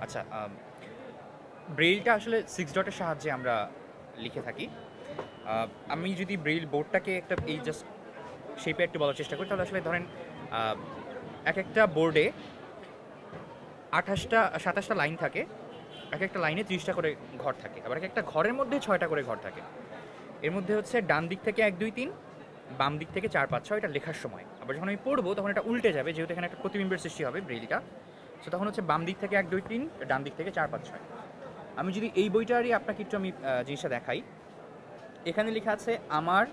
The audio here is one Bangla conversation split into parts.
আচ্ছা, ব্রেইলটা আসলে 6 ডটের সাহায্যে আমরা লিখে থাকি। আমি যদি ব্রেইল বোর্ডটাকে একটা এই জাস্ট শেপে একটু বলার চেষ্টা করি, তাহলে আসলে ধরেন এক একটা বোর্ডে 27টা লাইন থাকে, এক একটা লাইনে 30টা করে ঘর থাকে, আবার এক একটা ঘরের মধ্যে 6টা করে ঘর থাকে। এর মধ্যে হচ্ছে ডান দিক থেকে 1 2 3, বাম দিক থেকে 4 5 6 এটা লেখার সময়। আবার যখন আমি পড়বো তখন এটা উল্টে যাবে, যেহেতু এখানে একটা প্রতিবিম্বের সৃষ্টি হবে ব্রেইলটা। সো তখন হচ্ছে বাম দিক থেকে 1 2 3, ডান দিক থেকে 4 5 6। আমি যদি এই বইটারই আপনাকে একটু আমি জিনিসটা দেখাই, এখানে লেখা আছে আমার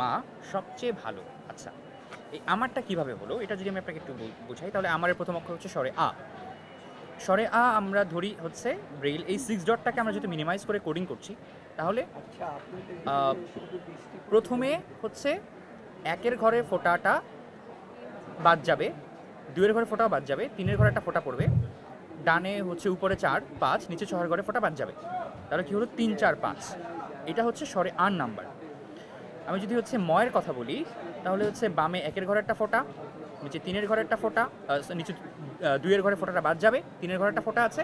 মা সবচেয়ে ভালো। আচ্ছা, এই আমারটা কিভাবে হলো এটা যদি আমি আপনাকে একটু বুঝাই, তাহলে আমারের প্রথম অক্ষর হচ্ছে স্বরে আ। স্বরে আ আমরা ধরি হচ্ছে ব্রেইল এই 6 ডটটাকে আমরা যদি মিনিমাইজ করে কোডিং করছি, তাহলে প্রথমে হচ্ছে 1-এর ঘরে ফোঁটাটা বাদ যাবে, 2-এর ঘরে ফোঁটাও বাদ যাবে, 3-এর ঘরে একটা ফোঁটা পড়বে, ডানে হচ্ছে উপরে 4 5, নিচে 6-এর ঘরে ফোঁটা বাদ যাবে। তাহলে কি হলো 3 4 5। এটা হচ্ছে স্বরে আন নাম্বার। আমি যদি হচ্ছে ময়ের কথা বলি, তাহলে হচ্ছে বামে 1-এর ঘরে একটা ফোঁটা, নিচে 3-এর ঘরে একটা ফোঁটা, নিচে 2-এর ঘরে ফোঁটাটা বাদ যাবে, 3-এর ঘরে একটা ফোঁটা আছে,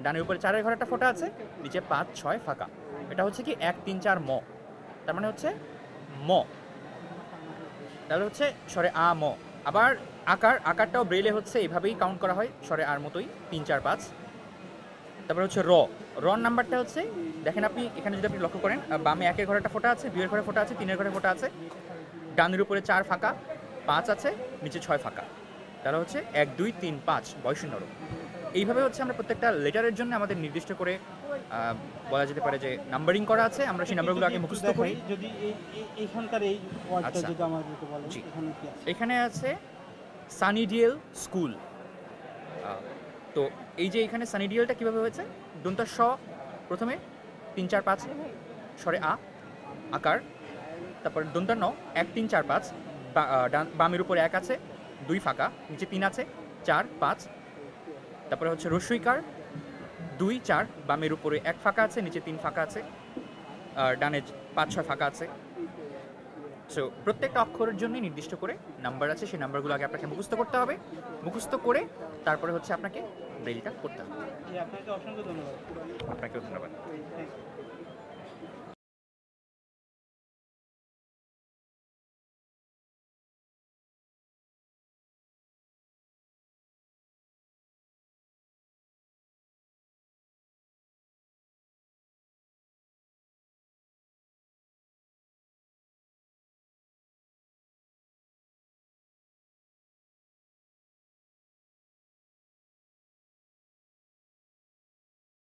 ডানের উপরে 4-এর ঘরে একটা ফোঁটা আছে, নিচে 5 6 ফাঁকা। এটা হচ্ছে কি 1 3 4 ম। তার মানে হচ্ছে ম। তাহলে হচ্ছে স্বরে আ ম। আবার আকারটাও ব্রেইলে হচ্ছে এভাবেই কাউন্ট করা হয়, স্বরে আর মতোই 3 4 5। তারপরে হচ্ছে রন নাম্বারটা হচ্ছে, দেখেন আপনি এখানে যদি আপনি লক্ষ্য করেন, বামে 1-এর ঘরে একটা ফোঁটা আছে, 2-এর ঘরে ফোঁটা আছে, 3-এর ঘরে ফোঁটা আছে, ডানের উপরে 4 ফাঁকা, 5 আছে, নিচে 6 ফাঁকা। তাহলে হচ্ছে 1 2 3 5 বয়সী নর। এইভাবে হচ্ছে আমরা প্রত্যেকটা লেটারের জন্য আমাদের নির্দিষ্ট করে বলা যেতে পারে যে নাম্বারিং করা আছে। আমরা সেই নাম্বারগুলো আগে মুখস্থ করি। যদি এইখানকার এই ওয়ার্ডটা আচ্ছা, যদি আমাদেরকে বলেন জি, এখানে কি আছে? এখানে আছে সানিডিয়েল স্কুল। তো এই যে এখানে সানিডিয়েলটা কীভাবে হয়েছে, দন্তা স প্রথমে 3 4 5 স্বরে আ আকার, তারপর দন্তা ন 1 3 4 5, বামের উপরে 1 আছে, 2 ফাঁকা, নিচে 3 আছে, 4 5। তারপরে হচ্ছে রস্বইকার 2 4, বামের উপরে 1 ফাঁকা আছে, নিচে 3 ফাঁকা আছে, আর ডানে 5 6 ফাঁকা আছে। সো প্রত্যেকটা অক্ষরের জন্যই নির্দিষ্ট করে নাম্বার আছে, সেই নাম্বারগুলো আগে আপনাকে মুখস্থ করতে হবে। মুখস্থ করে তারপরে হচ্ছে আপনাকে ব্রেইলটা করতে হবে। আপনাকে অসংখ্য ধন্যবাদ। আপনাকেও ধন্যবাদ। Thank you.